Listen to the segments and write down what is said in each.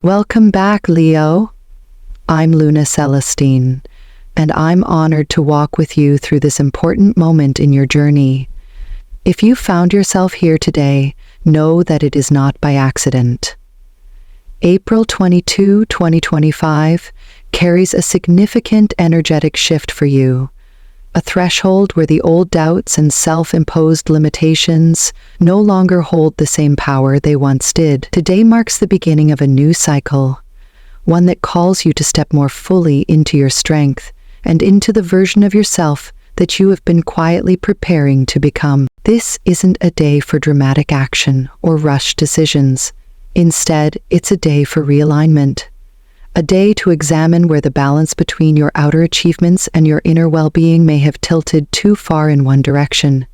Welcome back, Leo. I'm Luna Celestine, and I'm honored to walk with you through this important moment in your journey. If you found yourself here today, know that it is not by accident. April 22, 2025 carries a significant energetic shift for you. A threshold where the old doubts and self-imposed limitations no longer hold the same power they once did. Today marks the beginning of a new cycle, one that calls you to step more fully into your strength and into the version of yourself that you have been quietly preparing to become. This isn't a day for dramatic action or rushed decisions. Instead, it's a day for realignment. A day to examine where the balance between your outer achievements and your inner well-being may have tilted too far in one direction.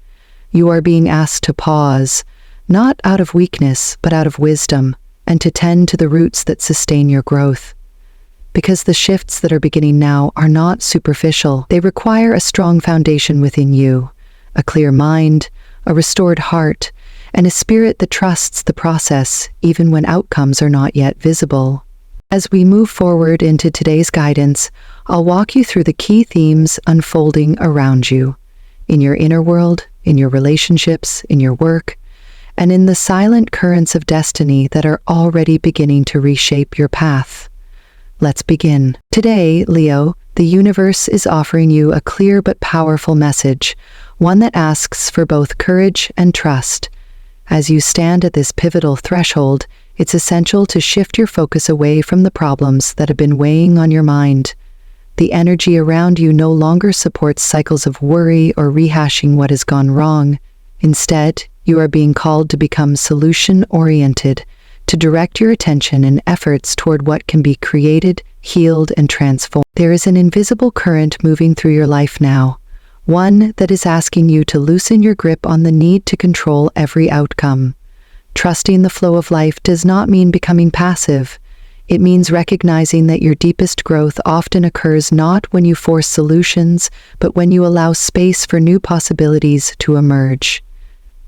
You are being asked to pause, not out of weakness, but out of wisdom, and to tend to the roots that sustain your growth. Because the shifts that are beginning now are not superficial. They require a strong foundation within you, a clear mind, a restored heart, and a spirit that trusts the process even when outcomes are not yet visible. As we move forward into today's guidance, I'll walk you through the key themes unfolding around you, in your inner world, in your relationships, in your work, and in the silent currents of destiny that are already beginning to reshape your path. Let's begin. Today, Leo, the universe is offering you a clear but powerful message, one that asks for both courage and trust. As you stand at this pivotal threshold, it's essential to shift your focus away from the problems that have been weighing on your mind. The energy around you no longer supports cycles of worry or rehashing what has gone wrong. Instead, you are being called to become solution-oriented, to direct your attention and efforts toward what can be created, healed, and transformed. There is an invisible current moving through your life now, one that is asking you to loosen your grip on the need to control every outcome. Trusting the flow of life does not mean becoming passive. It means recognizing that your deepest growth often occurs not when you force solutions, but when you allow space for new possibilities to emerge.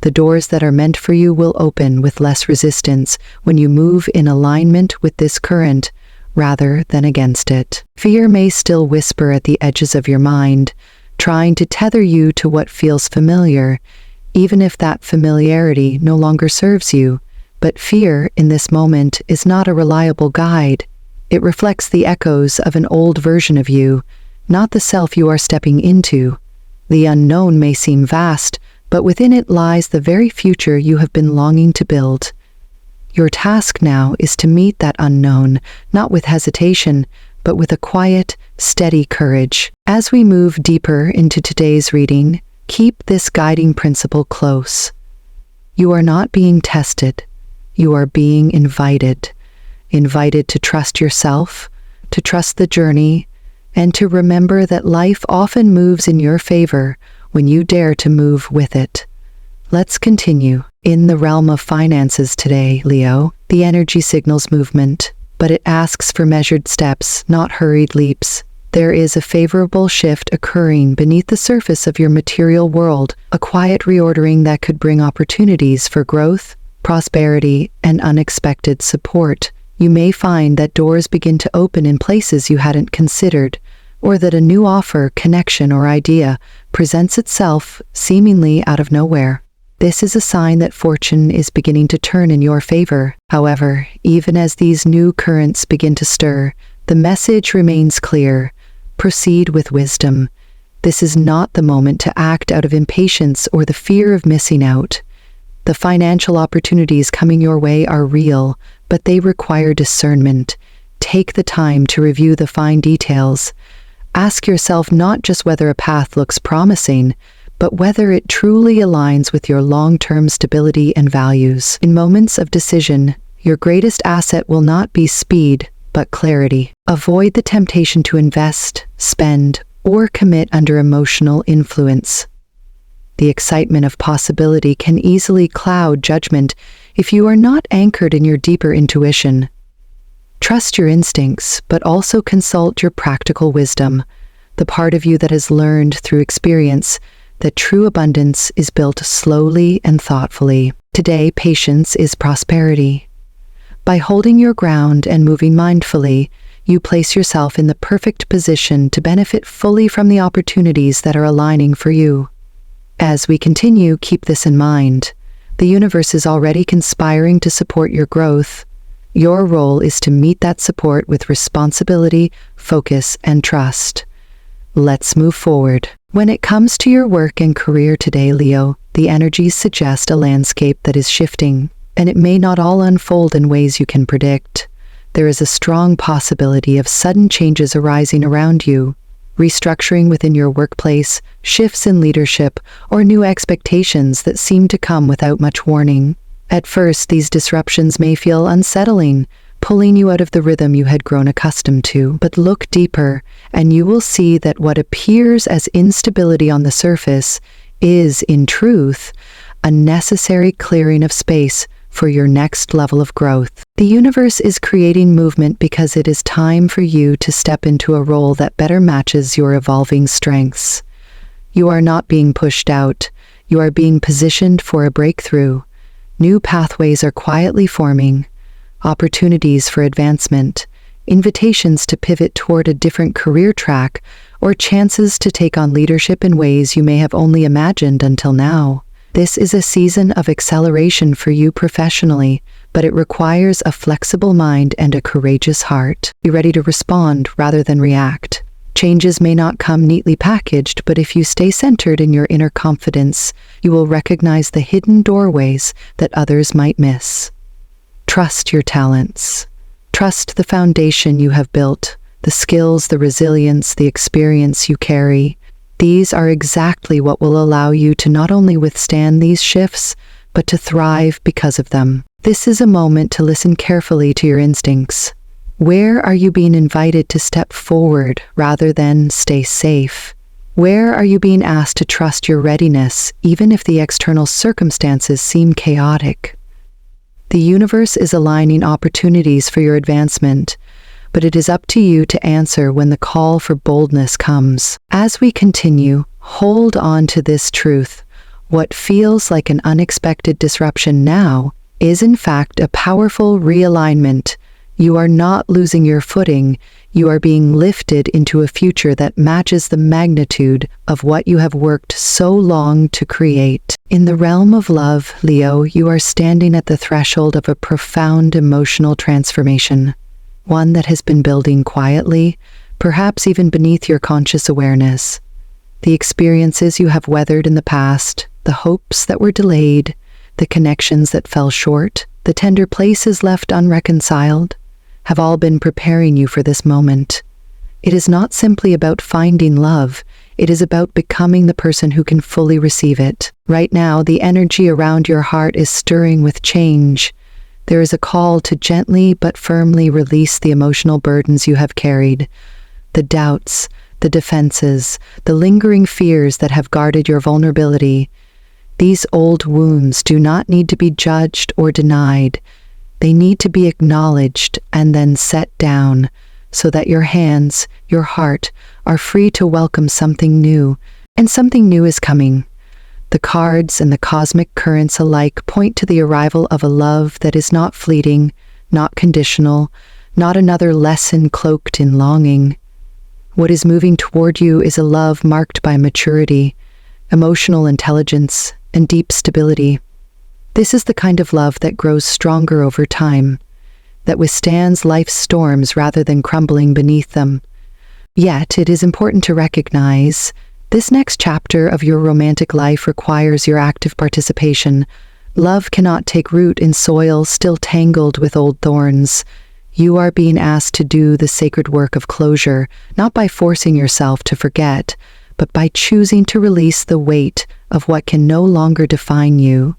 The doors that are meant for you will open with less resistance when you move in alignment with this current rather than against it. Fear may still whisper at the edges of your mind, trying to tether you to what feels familiar, even if that familiarity no longer serves you. But fear, in this moment, is not a reliable guide. It reflects the echoes of an old version of you, not the self you are stepping into. The unknown may seem vast, but within it lies the very future you have been longing to build. Your task now is to meet that unknown, not with hesitation, but with a quiet, steady courage. As we move deeper into today's reading, keep this guiding principle close. You are not being tested. You are being invited. Invited to trust yourself, to trust the journey, and to remember that life often moves in your favor when you dare to move with it. Let's continue. In the realm of finances today, Leo, the energy signals movement, but it asks for measured steps, not hurried leaps. There is a favorable shift occurring beneath the surface of your material world, a quiet reordering that could bring opportunities for growth, prosperity, and unexpected support. You may find that doors begin to open in places you hadn't considered, or that a new offer, connection, or idea presents itself seemingly out of nowhere. This is a sign that fortune is beginning to turn in your favor. However, even as these new currents begin to stir, the message remains clear. Proceed with wisdom. This is not the moment to act out of impatience or the fear of missing out. The financial opportunities coming your way are real, but they require discernment. Take the time to review the fine details. Ask yourself not just whether a path looks promising, but whether it truly aligns with your long-term stability and values. In moments of decision, your greatest asset will not be speed, but clarity. Avoid the temptation to invest, spend, or commit under emotional influence. The excitement of possibility can easily cloud judgment if you are not anchored in your deeper intuition. Trust your instincts, but also consult your practical wisdom, the part of you that has learned through experience that true abundance is built slowly and thoughtfully. Today, patience is prosperity. By holding your ground and moving mindfully, you place yourself in the perfect position to benefit fully from the opportunities that are aligning for you. As we continue, keep this in mind. The universe is already conspiring to support your growth. Your role is to meet that support with responsibility, focus, and trust. Let's move forward. When it comes to your work and career today, Leo, the energies suggest a landscape that is shifting, and it may not all unfold in ways you can predict. There is a strong possibility of sudden changes arising around you, restructuring within your workplace, shifts in leadership, or new expectations that seem to come without much warning. At first, these disruptions may feel unsettling, pulling you out of the rhythm you had grown accustomed to. But look deeper, and you will see that what appears as instability on the surface is, in truth, a necessary clearing of space for your next level of growth. The universe is creating movement because it is time for you to step into a role that better matches your evolving strengths. You are not being pushed out. You are being positioned for a breakthrough. New pathways are quietly forming, opportunities for advancement, invitations to pivot toward a different career track, or chances to take on leadership in ways you may have only imagined until now. This is a season of acceleration for you professionally, but it requires a flexible mind and a courageous heart. Be ready to respond rather than react. Changes may not come neatly packaged, but if you stay centered in your inner confidence, you will recognize the hidden doorways that others might miss. Trust your talents. Trust the foundation you have built, the skills, the resilience, the experience you carry. These are exactly what will allow you to not only withstand these shifts, but to thrive because of them. This is a moment to listen carefully to your instincts. Where are you being invited to step forward rather than stay safe? Where are you being asked to trust your readiness, even if the external circumstances seem chaotic? The universe is aligning opportunities for your advancement, but it is up to you to answer when the call for boldness comes. As we continue, hold on to this truth. What feels like an unexpected disruption now is in fact a powerful realignment. You are not losing your footing. You are being lifted into a future that matches the magnitude of what you have worked so long to create. In the realm of love, Leo, you are standing at the threshold of a profound emotional transformation, one that has been building quietly, perhaps even beneath your conscious awareness. The experiences you have weathered in the past, the hopes that were delayed, the connections that fell short, the tender places left unreconciled, have all been preparing you for this moment. It is not simply about finding love, it is about becoming the person who can fully receive it. Right now, the energy around your heart is stirring with change. There is a call to gently but firmly release the emotional burdens you have carried, the doubts, the defenses, the lingering fears that have guarded your vulnerability. These old wounds do not need to be judged or denied. They need to be acknowledged and then set down so that your hands, your heart, are free to welcome something new, and something new is coming. The cards and the cosmic currents alike point to the arrival of a love that is not fleeting, not conditional, not another lesson cloaked in longing. What is moving toward you is a love marked by maturity, emotional intelligence, and deep stability. This is the kind of love that grows stronger over time, that withstands life's storms rather than crumbling beneath them. Yet, it is important to recognize this next chapter of your romantic life requires your active participation. Love cannot take root in soil still tangled with old thorns. You are being asked to do the sacred work of closure, not by forcing yourself to forget, but by choosing to release the weight of what can no longer define you.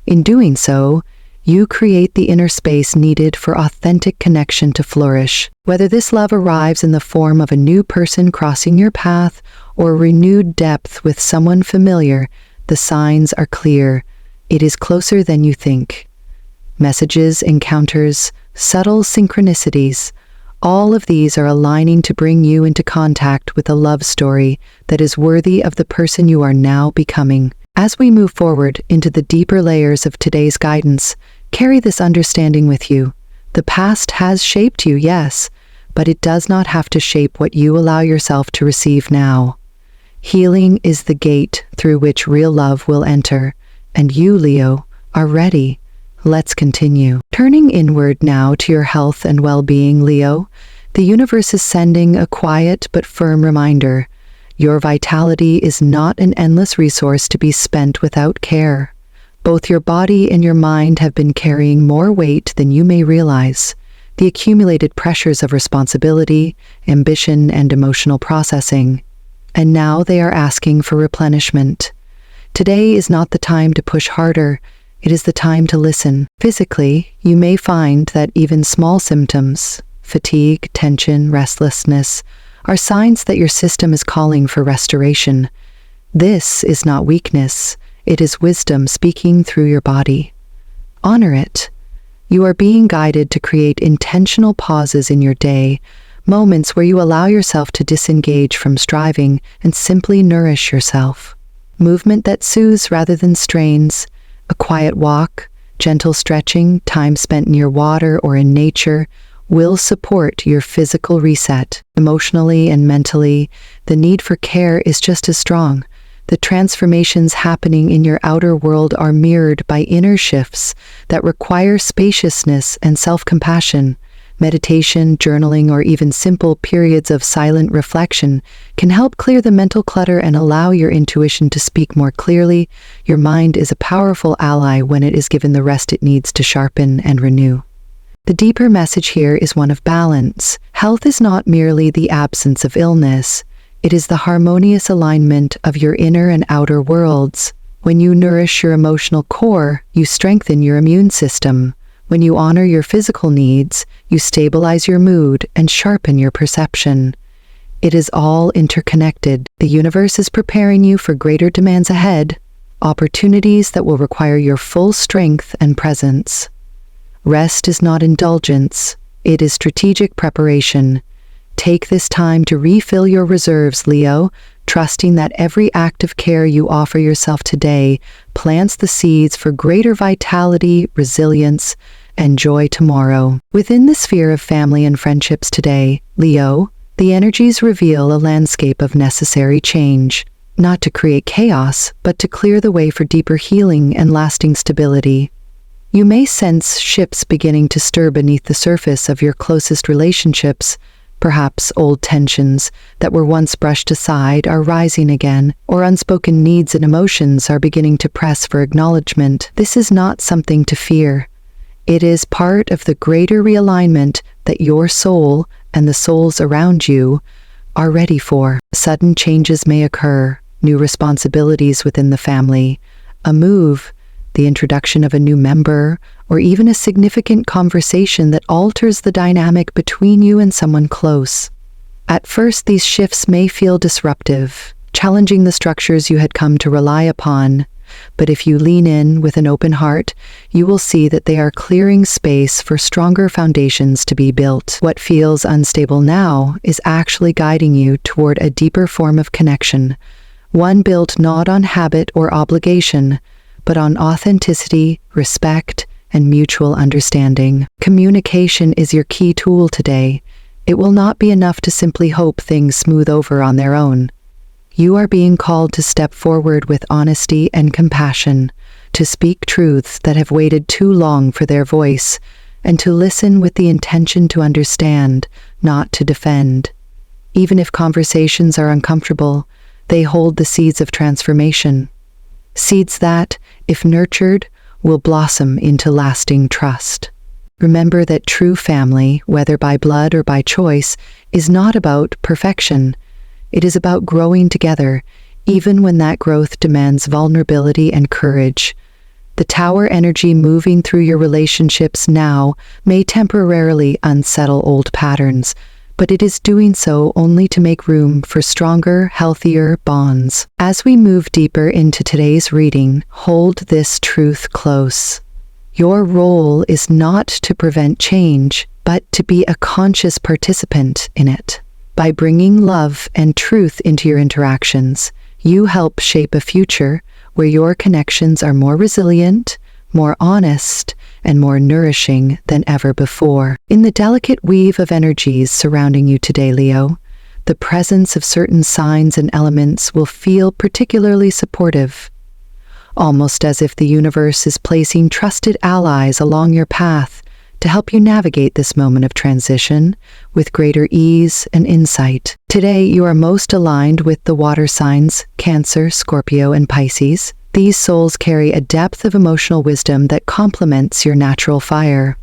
In doing so, you create the inner space needed for authentic connection to flourish. Whether this love arrives in the form of a new person crossing your path or renewed depth with someone familiar, the signs are clear. It is closer than you think. Messages, encounters, subtle synchronicities, all of these are aligning to bring you into contact with a love story that is worthy of the person you are now becoming. As we move forward into the deeper layers of today's guidance, carry this understanding with you. The past has shaped you, yes, but it does not have to shape what you allow yourself to receive now. Healing is the gate through which real love will enter, and you, Leo, are ready. Let's continue. Turning inward now to your health and well-being, Leo, the universe is sending a quiet but firm reminder. Your vitality is not an endless resource to be spent without care. Both your body and your mind have been carrying more weight than you may realize. The accumulated pressures of responsibility, ambition, and emotional processing. And now they are asking for replenishment. Today is not the time to push harder. It is the time to listen. Physically, you may find that even small symptoms, fatigue, tension, restlessness, are signs that your system is calling for restoration. This is not weakness. It is wisdom speaking through your body. Honor it. You are being guided to create intentional pauses in your day, moments where you allow yourself to disengage from striving and simply nourish yourself. Movement that soothes rather than strains, a quiet walk, gentle stretching, time spent near water or in nature, will support your physical reset. Emotionally and mentally, the need for care is just as strong. The transformations happening in your outer world are mirrored by inner shifts that require spaciousness and self-compassion. Meditation, journaling, or even simple periods of silent reflection can help clear the mental clutter and allow your intuition to speak more clearly. Your mind is a powerful ally when it is given the rest it needs to sharpen and renew. The deeper message here is one of balance. Health is not merely the absence of illness. It is the harmonious alignment of your inner and outer worlds. When you nourish your emotional core, you strengthen your immune system. When you honor your physical needs, you stabilize your mood and sharpen your perception. It is all interconnected. The universe is preparing you for greater demands ahead, opportunities that will require your full strength and presence. Rest is not indulgence, it is strategic preparation. Take this time to refill your reserves, Leo, trusting that every act of care you offer yourself today plants the seeds for greater vitality, resilience, and joy tomorrow. Within the sphere of family and friendships today, Leo, the energies reveal a landscape of necessary change, not to create chaos, but to clear the way for deeper healing and lasting stability. You may sense shifts beginning to stir beneath the surface of your closest relationships. Perhaps old tensions that were once brushed aside are rising again, or unspoken needs and emotions are beginning to press for acknowledgement. This is not something to fear. It is part of the greater realignment that your soul and the souls around you are ready for. Sudden changes may occur, new responsibilities within the family, a move, the introduction of a new member, or even a significant conversation that alters the dynamic between you and someone close. At first, these shifts may feel disruptive, challenging the structures you had come to rely upon, but if you lean in with an open heart, you will see that they are clearing space for stronger foundations to be built. What feels unstable now is actually guiding you toward a deeper form of connection, one built not on habit or obligation, but on authenticity, respect, and mutual understanding. Communication is your key tool today. It will not be enough to simply hope things smooth over on their own. You are being called to step forward with honesty and compassion, to speak truths that have waited too long for their voice, and to listen with the intention to understand, not to defend. Even if conversations are uncomfortable, they hold the seeds of transformation. Seeds that, if nurtured, will blossom into lasting trust. Remember that true family, whether by blood or by choice, is not about perfection. It is about growing together, even when that growth demands vulnerability and courage. The tower energy moving through your relationships now may temporarily unsettle old patterns, but it is doing so only to make room for stronger, healthier bonds. As we move deeper into today's reading, hold this truth close. Your role is not to prevent change, but to be a conscious participant in it. By bringing love and truth into your interactions, you help shape a future where your connections are more resilient, more honest, and more nourishing than ever before. In the delicate weave of energies surrounding you today, Leo, the presence of certain signs and elements will feel particularly supportive, almost as if the universe is placing trusted allies along your path to help you navigate this moment of transition with greater ease and insight. Today, you are most aligned with the water signs, Cancer, Scorpio, and Pisces. These souls carry a depth of emotional wisdom that complements your natural fire.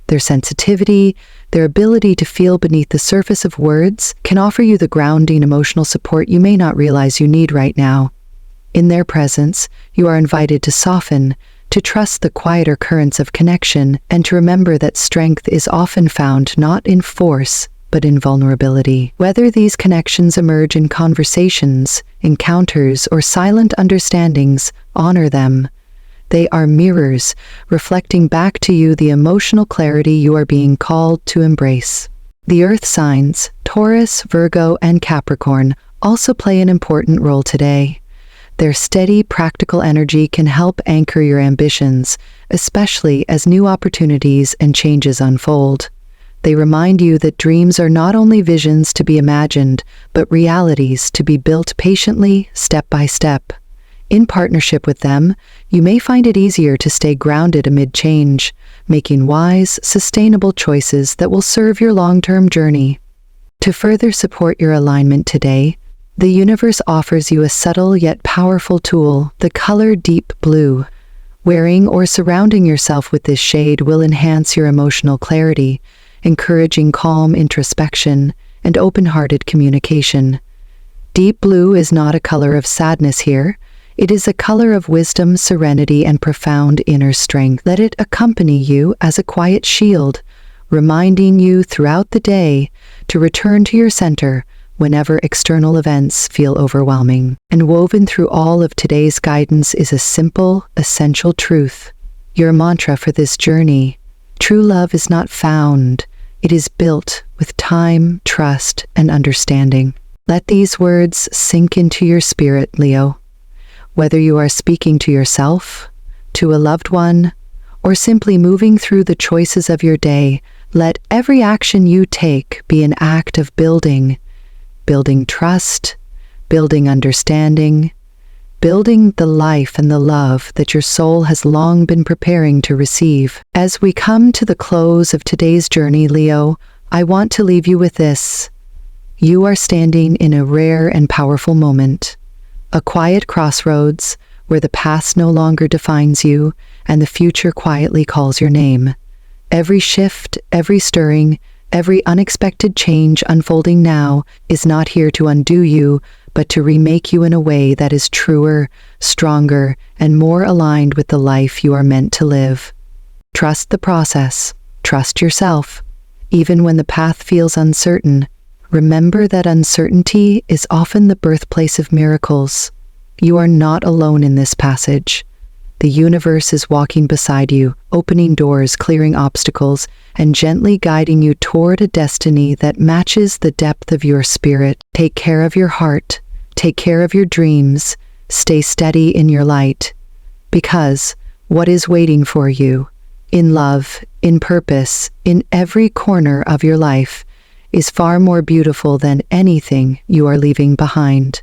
Their sensitivity, their ability to feel beneath the surface of words, can offer you the grounding emotional support you may not realize you need right now. In their presence, you are invited to soften, to trust the quieter currents of connection, and to remember that strength is often found not in force, but in vulnerability. Whether these connections emerge in conversations, encounters, or silent understandings, honor them. They are mirrors, reflecting back to you the emotional clarity you are being called to embrace. The earth signs, Taurus, Virgo, and Capricorn, also play an important role today. Their steady, practical energy can help anchor your ambitions, especially as new opportunities and changes unfold. They remind you that dreams are not only visions to be imagined, but realities to be built patiently, step by step. In partnership with them, you may find it easier to stay grounded amid change, making wise, sustainable choices that will serve your long-term journey. To further support your alignment today, the universe offers you a subtle yet powerful tool, the color deep blue. Wearing or surrounding yourself with this shade will enhance your emotional clarity, encouraging calm introspection and open-hearted communication. Deep blue is not a color of sadness here. It is a color of wisdom, serenity, and profound inner strength. Let it accompany you as a quiet shield, reminding you throughout the day to return to your center whenever external events feel overwhelming. And woven through all of today's guidance is a simple, essential truth. Your mantra for this journey: true love is not found, it is built with time, trust, and understanding. Let these words sink into your spirit, Leo. Whether you are speaking to yourself, to a loved one, or simply moving through the choices of your day, let every action you take be an act of building trust, building understanding, building the life and the love that your soul has long been preparing to receive. As we come to the close of today's journey, Leo, I want to leave you with this. You are standing in a rare and powerful moment, a quiet crossroads where the past no longer defines you and the future quietly calls your name. Every shift, every stirring, every unexpected change unfolding now is not here to undo you, but to remake you in a way that is truer, stronger, and more aligned with the life you are meant to live. Trust the process. Trust yourself. Even when the path feels uncertain, remember that uncertainty is often the birthplace of miracles. You are not alone in this passage. The universe is walking beside you, opening doors, clearing obstacles, and gently guiding you toward a destiny that matches the depth of your spirit. Take care of your heart, take care of your dreams, stay steady in your light, because what is waiting for you, in love, in purpose, in every corner of your life, is far more beautiful than anything you are leaving behind.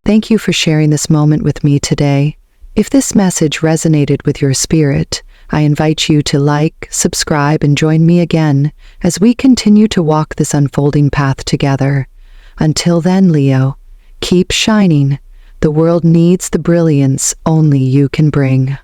Thank you for sharing this moment with me today. If this message resonated with your spirit, I invite you to like, subscribe, and join me again as we continue to walk this unfolding path together. Until then, Leo, keep shining. The world needs the brilliance only you can bring.